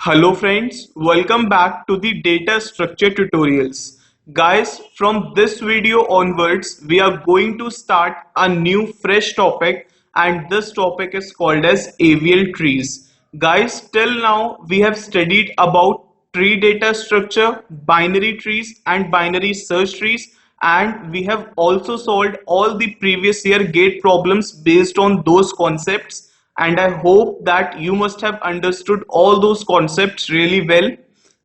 Hello friends, welcome back to the data structure tutorials. Guys, from this video onwards, we are going to start a new fresh topic and this topic is called as AVL trees. Guys, till now we have studied about tree data structure, binary trees and binary search trees, and we have also solved all the previous year gate problems based on those concepts, and I hope that you must have understood all those concepts really well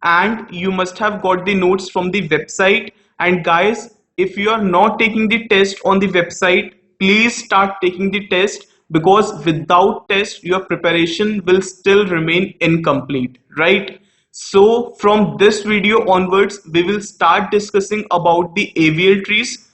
and you must have got the notes from the website. And guys, if you are not taking the test on the website, please start taking the test, because without test your preparation will still remain incomplete, right? So from this video onwards we will start discussing about the AVL trees.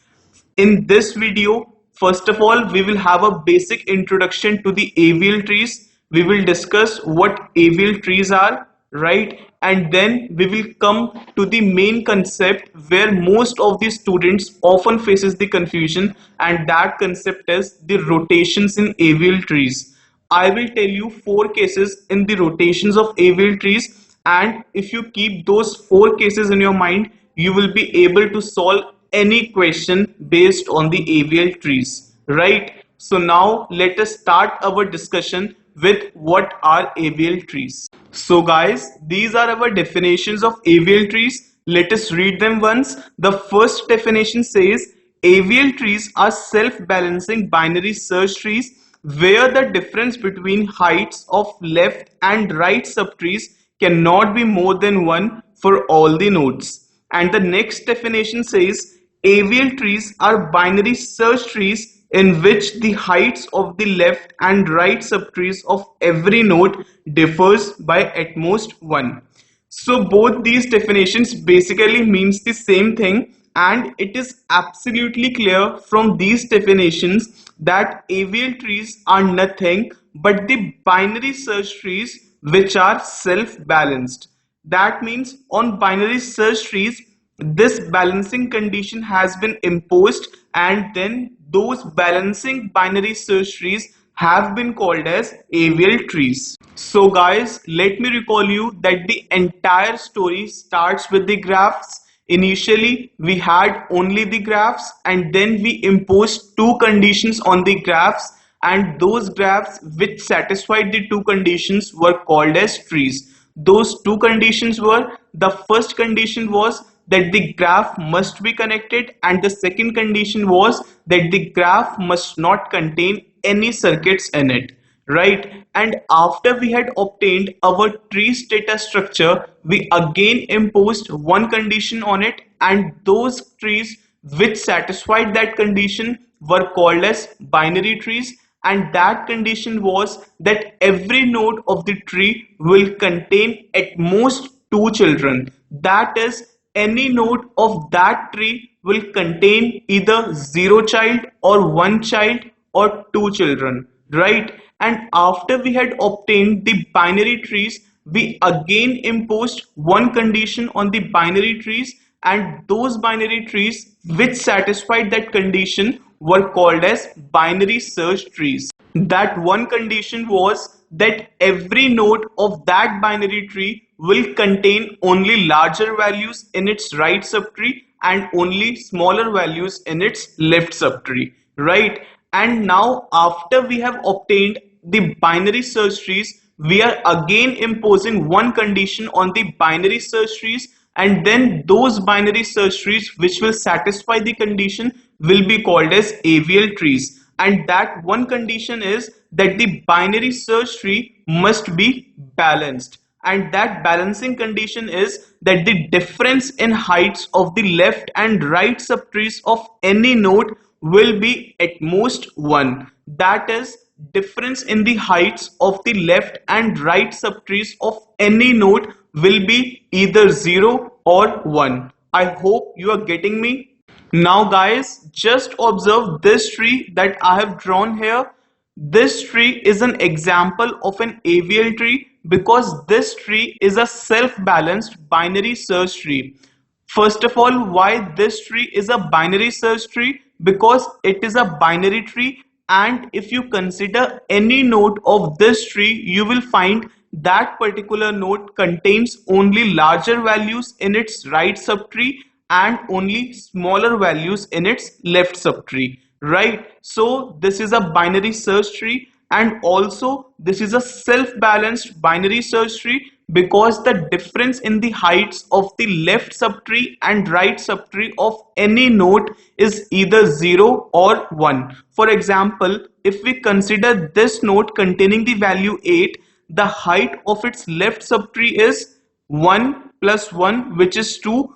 In this video, first of all, we will have a basic introduction to the AVL trees. We will discuss what AVL trees are, right? And then we will come to the main concept where most of the students often faces the confusion, and that concept is the rotations in AVL trees. I will tell you four cases in the rotations of AVL trees, and if you keep those four cases in your mind, you will be able to solve any question based on the AVL trees, right? So now let us start our discussion with what are AVL trees. So guys, these are our definitions of AVL trees. Let us read them once. The first definition says AVL trees are self-balancing binary search trees where the difference between heights of left and right subtrees cannot be more than 1 for all the nodes. And the next definition says AVL trees are binary search trees in which the heights of the left and right subtrees of every node differs by at most 1. So both these definitions basically means the same thing, and it is absolutely clear from these definitions that AVL trees are nothing but the binary search trees which are self-balanced. That means on binary search trees, this balancing condition has been imposed, and then those balancing binary search trees have been called as AVL trees. So guys, let me recall you that the entire story starts with the graphs. Initially, we had only the graphs, and then we imposed two conditions on the graphs, and those graphs which satisfied the two conditions were called as trees. Those two conditions were, the first condition was that the graph must be connected, and the second condition was that the graph must not contain any circuits in it, right? And after we had obtained our tree's data structure, we again imposed one condition on it, and those trees which satisfied that condition were called as binary trees, and that condition was that every node of the tree will contain at most two children. That is, any node of that tree will contain either 0 child or 1 child or 2 children, right? And after we had obtained the binary trees, we again imposed one condition on the binary trees, and those binary trees which satisfied that condition were called as binary search trees. That one condition was that every node of that binary tree will contain only larger values in its right subtree and only smaller values in its left subtree, right? And now after we have obtained the binary search trees, we are again imposing one condition on the binary search trees, and then those binary search trees which will satisfy the condition will be called as AVL trees. And that one condition is that the binary search tree must be balanced, and that balancing condition is that the difference in heights of the left and right subtrees of any node will be at most 1. That is, difference in the heights of the left and right subtrees of any node will be either 0 or 1. I hope you are getting me. Now guys, just observe this tree that I have drawn here. This tree is an example of an AVL tree because this tree is a self-balanced binary search tree. First of all, why this tree is a binary search tree? Because it is a binary tree, and if you consider any node of this tree, you will find that particular node contains only larger values in its right subtree and only smaller values in its left subtree, right? So this is a binary search tree, and also this is a self-balanced binary search tree because the difference in the heights of the left subtree and right subtree of any node is either 0 or 1. For example, if we consider this node containing the value 8, the height of its left subtree is 1 plus 1, which is 2.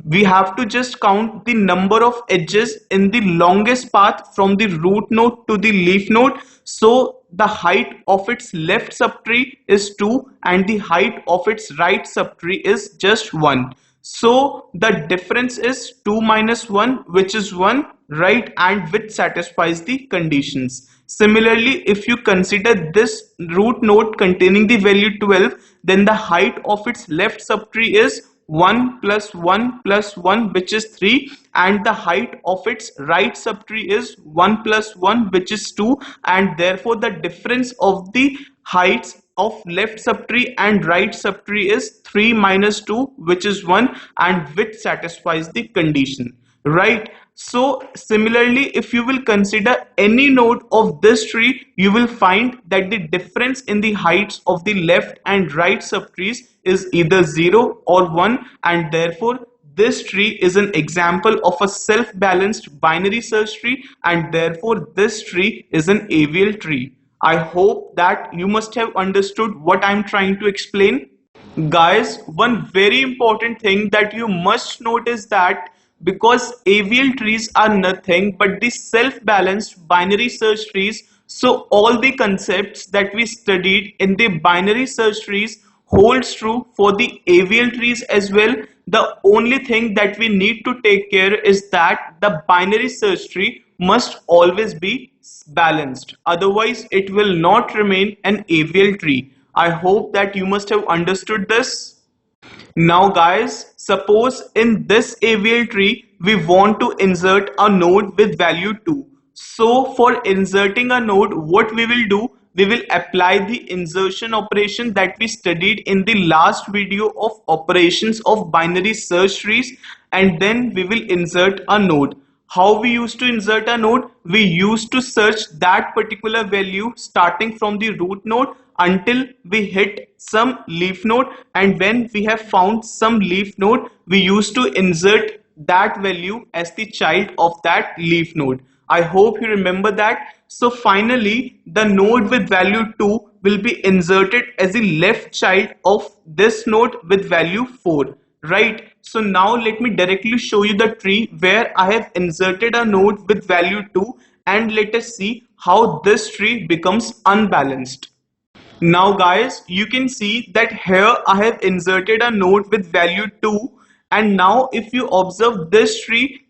We have to just count the number of edges in the longest path from the root node to the leaf node. So the height of its left subtree is 2 and the height of its right subtree is just 1. So the difference is 2 minus 1, which is 1, right, and which satisfies the conditions. Similarly, if you consider this root node containing the value 12, then the height of its left subtree is 1 plus 1 plus 1, which is 3, and the height of its right subtree is 1 plus 1, which is 2, and therefore the difference of the heights of left subtree and right subtree is 3 minus 2, which is 1, and which satisfies the condition, right? So similarly, if you will consider any node of this tree, you will find that the difference in the heights of the left and right subtrees is either 0 or 1, and therefore this tree is an example of a self-balanced binary search tree, and therefore this tree is an AVL tree. I hope that you must have understood what I'm trying to explain. Guys, one very important thing that you must note is that because AVL trees are nothing but the self-balanced binary search trees, so all the concepts that we studied in the binary search trees holds true for the AVL trees as well. The only thing that we need to take care is that the binary search tree must always be balanced. Otherwise, it will not remain an AVL tree. I hope that you must have understood this. Now guys, suppose in this AVL tree, we want to insert a node with value 2. So for inserting a node, what we will do, we will apply the insertion operation that we studied in the last video of operations of binary search trees, and then we will insert a node. How we used to insert a node? We used to search that particular value starting from the root node until we hit some leaf node, and when we have found some leaf node, we used to insert that value as the child of that leaf node. I hope you remember that. So finally, the node with value 2 will be inserted as the left child of this node with value 4. Right, so now let me directly show you the tree where I have inserted a node with value 2, and let us see how this tree becomes unbalanced. Now guys, you can see that here I have inserted a node with value 2, and now if you observe this tree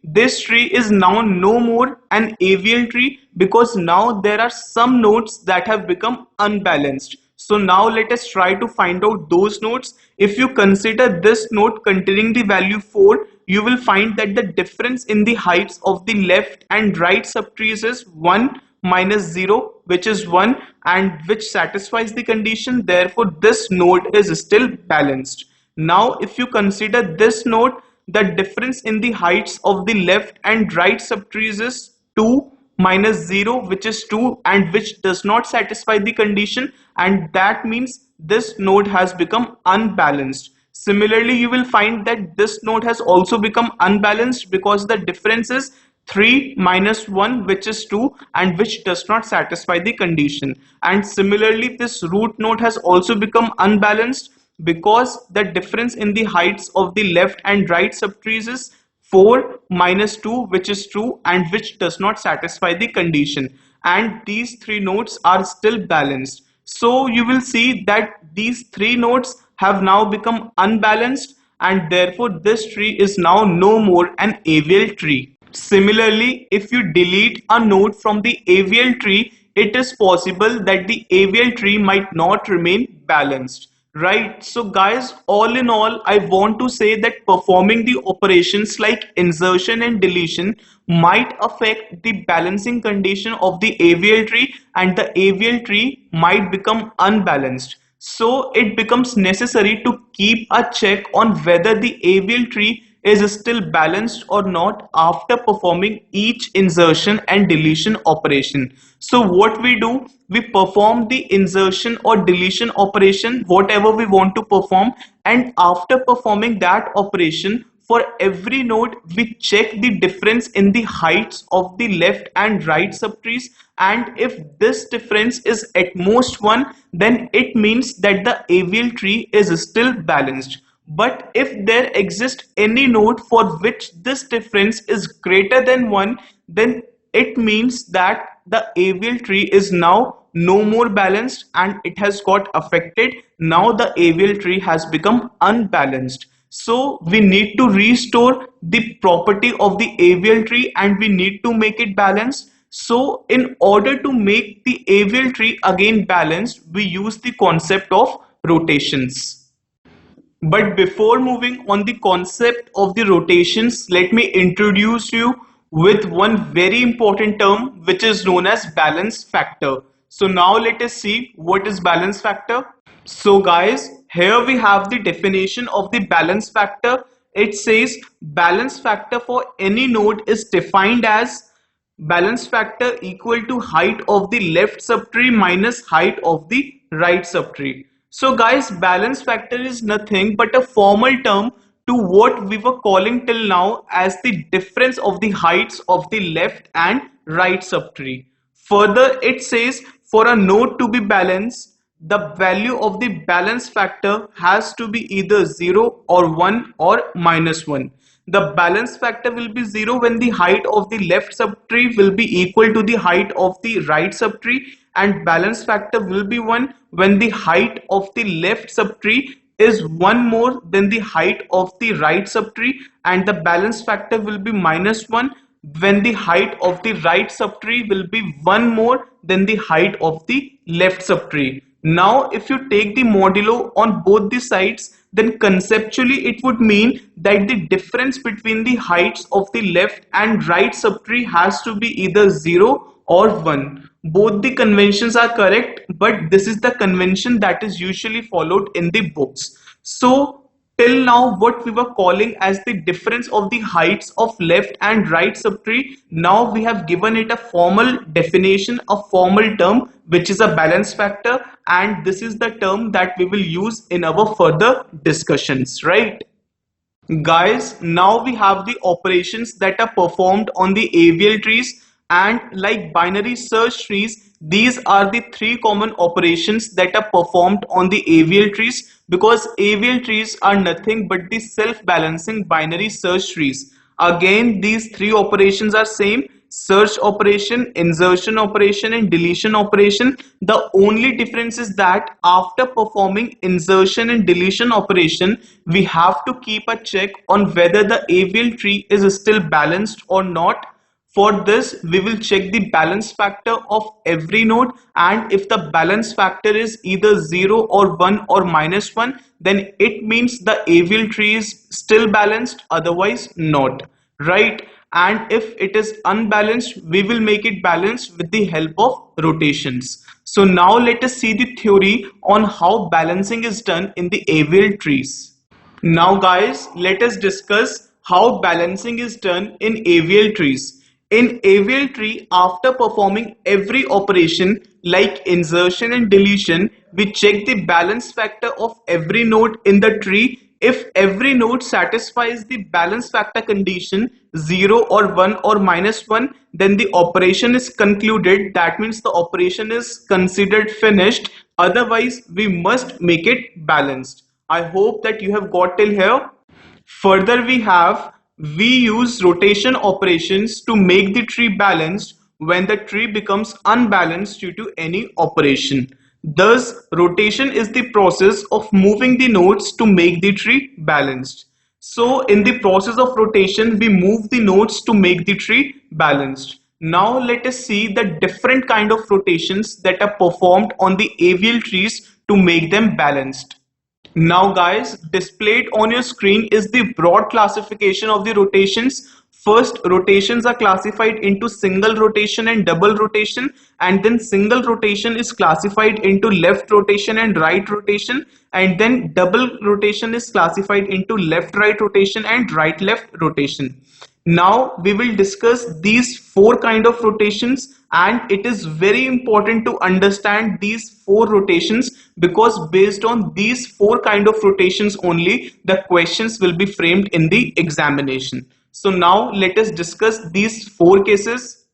is now no more an AVL tree because now there are some nodes that have become unbalanced. So now let us try to find out those nodes. If you consider this node containing the value 4, you will find that the difference in the heights of the left and right subtrees is 1 minus 0, which is 1, and which satisfies the condition. Therefore this node is still balanced. Now if you consider this node, the difference in the heights of the left and right subtrees is 2 minus 0, which is 2, and which does not satisfy the condition, and that means this node has become unbalanced. Similarly, you will find that this node has also become unbalanced because the difference is 3 minus 1, which is 2, and which does not satisfy the condition. And similarly, this root node has also become unbalanced because the difference in the heights of the left and right subtrees is 4 minus 2, which is 2, and which does not satisfy the condition. And these three nodes are still balanced. So you will see that these three nodes have now become unbalanced, and therefore this tree is now no more an AVL tree. Similarly, if you delete a node from the AVL tree, it is possible that the AVL tree might not remain balanced. Right, so guys, all in all, I want to say that performing the operations like insertion and deletion might affect the balancing condition of the AVL tree, and the AVL tree might become unbalanced. So it becomes necessary to keep a check on whether the AVL tree is still balanced or not after performing each insertion and deletion operation. So what we do, we perform the insertion or deletion operation, whatever we want to perform, and after performing that operation, for every node, we check the difference in the heights of the left and right subtrees, and if this difference is at most 1, then it means that the AVL tree is still balanced. But if there exists any node for which this difference is greater than 1, then it means that the AVL tree is now no more balanced and it has got affected. Now the AVL tree has become unbalanced. So we need to restore the property of the AVL tree and we need to make it balanced. So in order to make the AVL tree again balanced, we use the concept of rotations. But before moving on the concept of the rotations, let me introduce you with one very important term which is known as balance factor. So now let us see what is balance factor. So guys, here we have the definition of the balance factor. It says balance factor for any node is defined as balance factor equal to height of the left subtree minus height of the right subtree. So guys, balance factor is nothing but a formal term to what we were calling till now as the difference of the heights of the left and right subtree. Further, it says for a node to be balanced, the value of the balance factor has to be either 0 or 1 or minus 1. The balance factor will be 0 when the height of the left subtree will be equal to the height of the right subtree, and balance factor will be 1 when the height of the left subtree is 1 more than the height of the right subtree, and the balance factor will be minus 1 when the height of the right subtree will be 1 more than the height of the left subtree. Now if you take the modulo on both the sides, then conceptually it would mean that the difference between the heights of the left and right subtree has to be either 0 or 1. Both the conventions are correct, but this is the convention that is usually followed in the books. So till now what we were calling as the difference of the heights of left and right subtree, now we have given it a formal definition, a formal term which is a balance factor, and this is the term that we will use in our further discussions, right? Guys, now we have the operations that are performed on the AVL trees, and like binary search trees, these are the three common operations that are performed on the AVL trees, because AVL trees are nothing but the self-balancing binary search trees. Again, these three operations are same: search operation, insertion operation and deletion operation. The only difference is that after performing insertion and deletion operation, we have to keep a check on whether the AVL tree is still balanced or not. For this, we will check the balance factor of every node, and if the balance factor is either 0 or 1 or minus 1, then it means the AVL tree is still balanced, otherwise not, right? And if it is unbalanced, we will make it balanced with the help of rotations. So now let us see the theory on how balancing is done in the AVL trees. Now guys, let us discuss how balancing is done in AVL trees. In AVL tree, after performing every operation like insertion and deletion, we check the balance factor of every node in the tree. If every node satisfies the balance factor condition 0 or 1 or minus 1, then the operation is concluded. That means the operation is considered finished. Otherwise, we must make it balanced. I hope that you have got till here. Further, we use rotation operations to make the tree balanced when the tree becomes unbalanced due to any operation. Thus, rotation is the process of moving the nodes to make the tree balanced. So, in the process of rotation, we move the nodes to make the tree balanced. Now, let us see the different kind of rotations that are performed on the AVL trees to make them balanced. Now guys, displayed on your screen is the broad classification of the rotations. First, rotations are classified into single rotation and double rotation, and then single rotation is classified into left rotation and right rotation, and then double rotation is classified into left right rotation and right left rotation. Now we will discuss these four kind of rotations, and it is very important to understand these four rotations, because based on these four kind of rotations only the questions will be framed in the examination. So now let us discuss these four cases.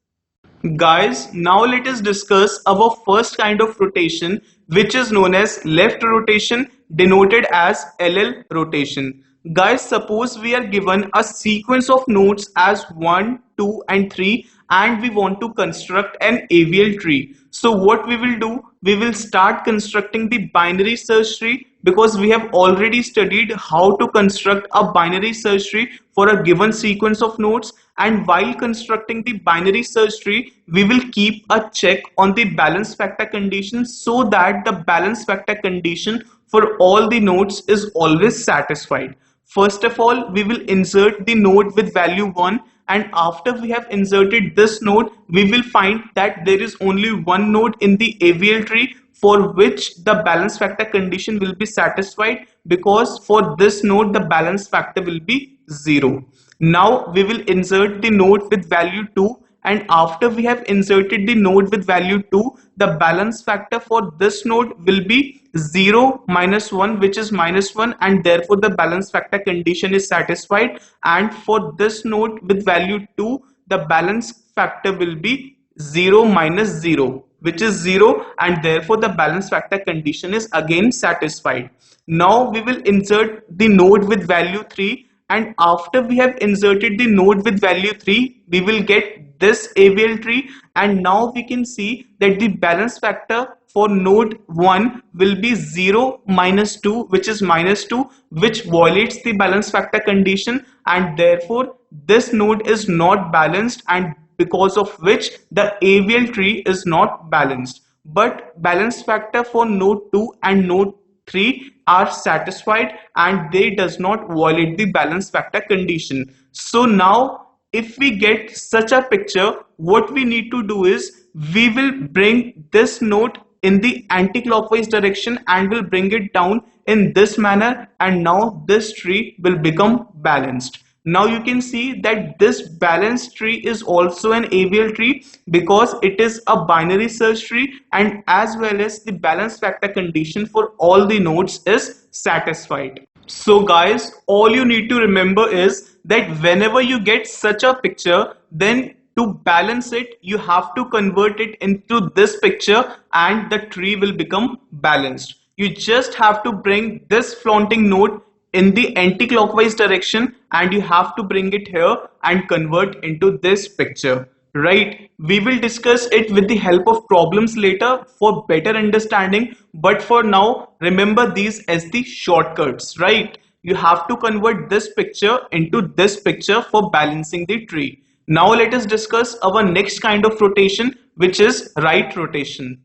Guys, now let us discuss our first kind of rotation, which is known as left rotation, denoted as LL rotation. Guys, suppose we are given a sequence of nodes as 1, 2 and 3, and we want to construct an AVL tree. So what we will do, we will start constructing the binary search tree, because we have already studied how to construct a binary search tree for a given sequence of nodes. And while constructing the binary search tree, we will keep a check on the balance factor condition, so that the balance factor condition for all the nodes is always satisfied. First of all, we will insert the node with value 1, and after we have inserted this node, we will find that there is only one node in the AVL tree for which the balance factor condition will be satisfied, because for this node the balance factor will be 0. Now we will insert the node with value 2, and after we have inserted the node with value 2, the balance factor for this node will be 0 minus 1, which is minus 1, and therefore the balance factor condition is satisfied. And for this node with value 2, the balance factor will be 0 minus 0, which is 0, and therefore the balance factor condition is again satisfied. Now we will insert the node with value 3, and after we have inserted the node with value 3, we will get this AVL tree, and now we can see that the balance factor for node 1 will be 0 minus 2, which is minus 2, which violates the balance factor condition, and therefore this node is not balanced, and because of which the AVL tree is not balanced. But balance factor for node 2 and node 3 are satisfied, and they does not violate the balance factor condition. So now if we get such a picture, what we need to do is we will bring this node in the anti-clockwise direction and will bring it down in this manner, and now this tree will become balanced. Now you can see that this balanced tree is also an AVL tree, because it is a binary search tree, and as well as the balance factor condition for all the nodes is satisfied. So guys, all you need to remember is that whenever you get such a picture, then to balance it, you have to convert it into this picture and the tree will become balanced. You just have to bring this flaunting node in the anti-clockwise direction, and you have to bring it here and convert into this picture, right? We will discuss it with the help of problems later for better understanding, but for now remember these as the shortcuts, right? You have to convert this picture into this picture for balancing the tree. Now let us discuss our next kind of rotation, which is right rotation.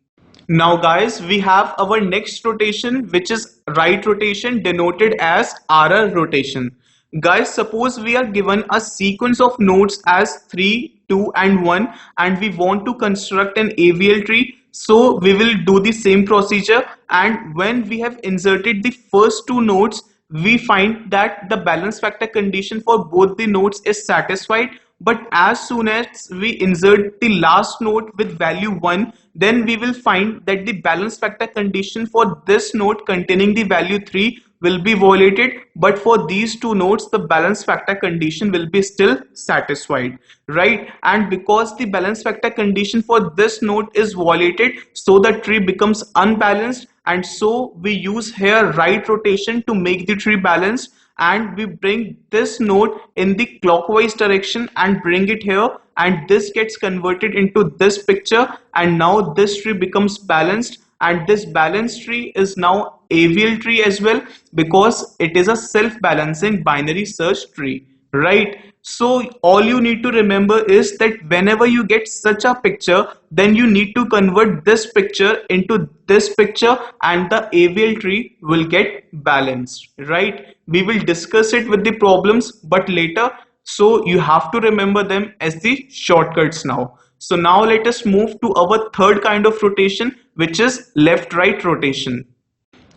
Now guys, we have our next rotation, which is right rotation, denoted as RR rotation. Guys, suppose we are given a sequence of nodes as 3, 2 and 1, and we want to construct an AVL tree. So we will do the same procedure, and when we have inserted the first two nodes, we find that the balance factor condition for both the nodes is satisfied. But as soon as we insert the last node with value 1, then we will find that the balance factor condition for this node containing the value 3 will be violated, but for these two nodes the balance factor condition will be still satisfied, right? And because the balance factor condition for this node is violated, so the tree becomes unbalanced, and so we use here right rotation to make the tree balanced, and we bring this node in the clockwise direction and bring it here, and this gets converted into this picture, and now this tree becomes balanced, and this balanced tree is now AVL tree as well, because it is a self-balancing binary search tree, right? So all you need to remember is that whenever you get such a picture, then you need to convert this picture into this picture, and the AVL tree will get balanced, right? We will discuss it with the problems but later. So you have to remember them as the shortcuts now. So now let us move to our third kind of rotation, which is left-right rotation.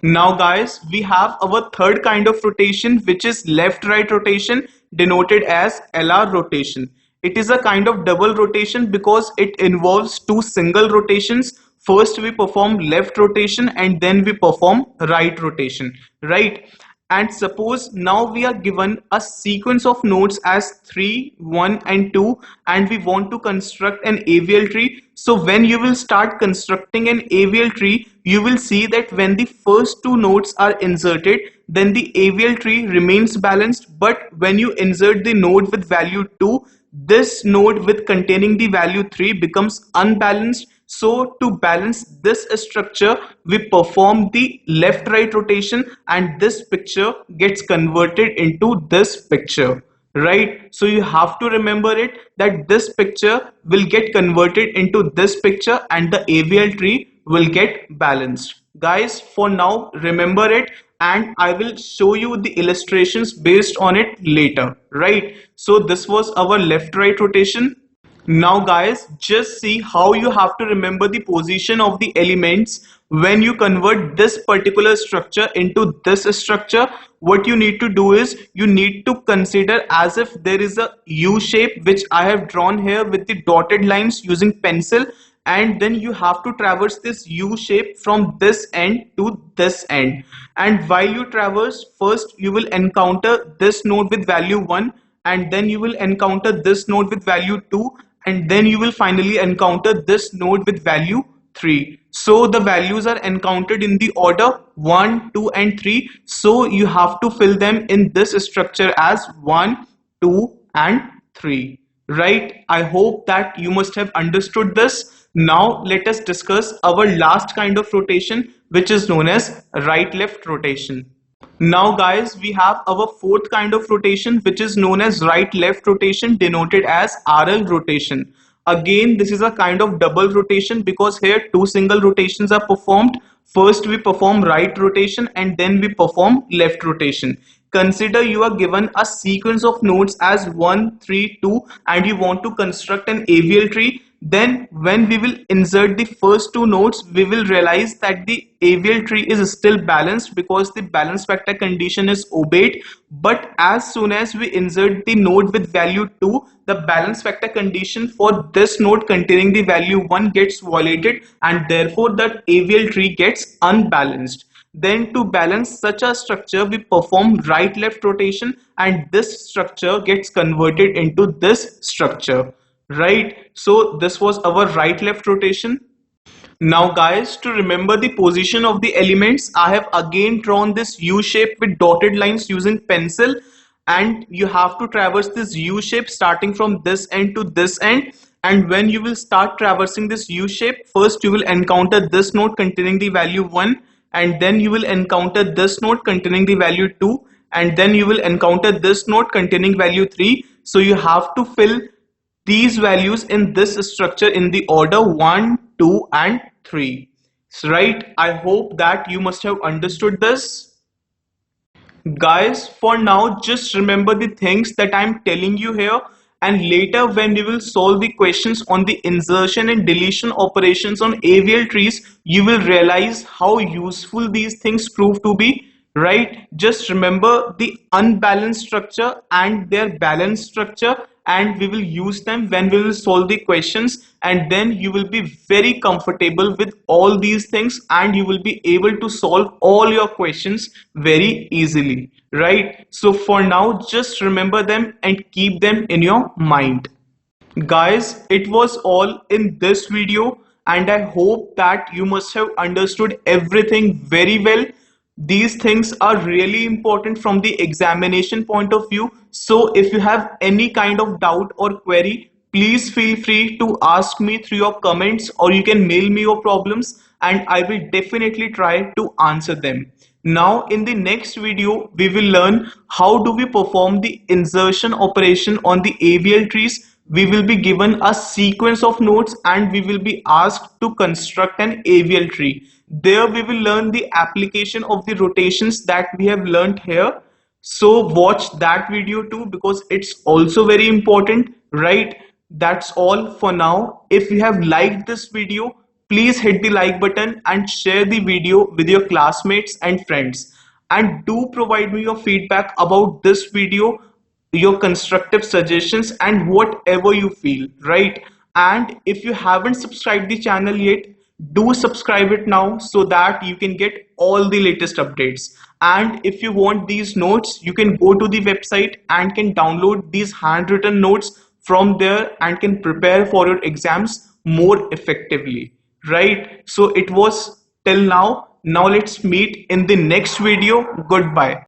Now guys, we have our third kind of rotation, which is left-right rotation, denoted as LR rotation. It is a kind of double rotation because it involves two single rotations. First we perform left rotation and then we perform right rotation, right? And suppose now we are given a sequence of nodes as 3, 1 and 2, and we want to construct an AVL tree. So when you will start constructing an AVL tree, you will see that when the first two nodes are inserted, then the AVL tree remains balanced. But when you insert the node with value 2, this node with containing the value 3 becomes unbalanced. So to balance this structure, we perform the left right rotation and this picture gets converted into this picture, right? So you have to remember it that this picture will get converted into this picture and the AVL tree will get balanced. Guys, for now remember it, and I will show you the illustrations based on it later, right? So this was our left right rotation. Now guys, just see how you have to remember the position of the elements when you convert this particular structure into this structure. What you need to do is you need to consider as if there is a U shape which I have drawn here with the dotted lines using pencil, and then you have to traverse this U shape from this end to this end. And while you traverse, first you will encounter this node with value 1, and then you will encounter this node with value 2, and then you will finally encounter this node with value 3. So the values are encountered in the order 1, 2 and 3. So you have to fill them in this structure as 1, 2 and 3. Right? I hope that you must have understood this. Now let us discuss our last kind of rotation, which is known as right-left rotation. Now guys, we have our fourth kind of rotation, which is known as right-left rotation, denoted as RL rotation. Again, this is a kind of double rotation because here two single rotations are performed. First we perform right rotation and then we perform left rotation. Consider you are given a sequence of nodes as 1, 3, 2 and you want to construct an AVL tree. Then when we will insert the first two nodes, we will realize that the AVL tree is still balanced because the balance factor condition is obeyed. But as soon as we insert the node with value 2, the balance factor condition for this node containing the value 1 gets violated and therefore the AVL tree gets unbalanced. Then to balance such a structure, we perform right-left rotation and this structure gets converted into this structure. Right? So this was our right-left rotation. Now guys, to remember the position of the elements, I have again drawn this U shape with dotted lines using pencil, and you have to traverse this U shape starting from this end to this end. And when you will start traversing this U shape, first you will encounter this node containing the value 1, and then you will encounter this node containing the value 2, and then you will encounter this node containing value 3. So you have to fill these values in this structure in the order 1, 2 and 3. Right? I hope that you must have understood this. Guys, for now just remember the things that I'm telling you here, and later when we will solve the questions on the insertion and deletion operations on AVL trees, you will realize how useful these things prove to be. Right? Just remember the unbalanced structure and their balanced structure, and we will use them when we will solve the questions, and then you will be very comfortable with all these things and you will be able to solve all your questions very easily, right? So for now, just remember them and keep them in your mind. Guys, it was all in this video and I hope that you must have understood everything very well. These things are really important from the examination point of view. So if you have any kind of doubt or query, please feel free to ask me through your comments or you can mail me your problems and I will definitely try to answer them. Now in the next video, we will learn how do we perform the insertion operation on the AVL trees. We will be given a sequence of nodes and we will be asked to construct an AVL tree. There we will learn the application of the rotations that we have learned here. So watch that video too because it's also very important, right? That's all for now. If you have liked this video, please hit the like button and share the video with your classmates and friends. And do provide me your feedback about this video, your constructive suggestions and whatever you feel, right? And if you haven't subscribed the channel yet, do subscribe it now so that you can get all the latest updates. And if you want these notes, you can go to the website and can download these handwritten notes from there and can prepare for your exams more effectively, right? So it was till now. Now let's meet in the next video. Goodbye.